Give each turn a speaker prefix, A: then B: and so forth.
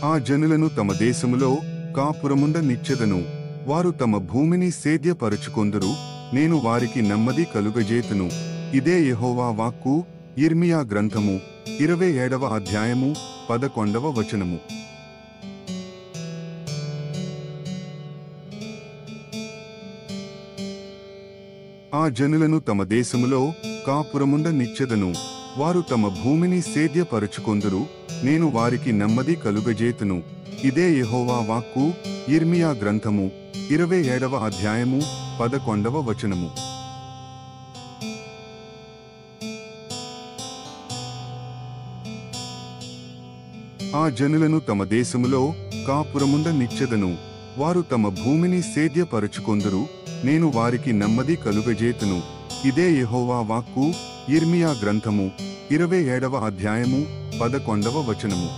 A: ఆ జనులను తమ దేశములో కాపురముండ నిచ్చెదను. వారు తమ భూమిని సేద్యపరచుకొందురు. నేను వారికి నెమ్మది కలుగజేతును. ఇదే యెహోవా వాక్కు. యిర్మీయా గ్రంథము 27వ అధ్యాయము 11వ వచనము. ఆ జనులను తమ దేశములో కాపురముండ నిచ్చెదను. వారు తమ భూమిని సేద్యపరచుకొందురు. నేను వారికి నెమ్మది కలుగజేతును. ఇదే యెహోవా వాక్కు. యిర్మీయా గ్రంథము 27వ అధ్యాయము 11వ వచనము. ఆ జనులను తమ దేశములో కాపురముండ నిచ్చెదను. వారు తమ భూమిని సేద్యపరచుకొందురు. నేను వారికి నెమ్మది కలుగజేతును. ఇదే యెహోవా వాక్కు. యిర్మీయా గ్రంథము 27వ అధ్యాయము 11వ వచనము.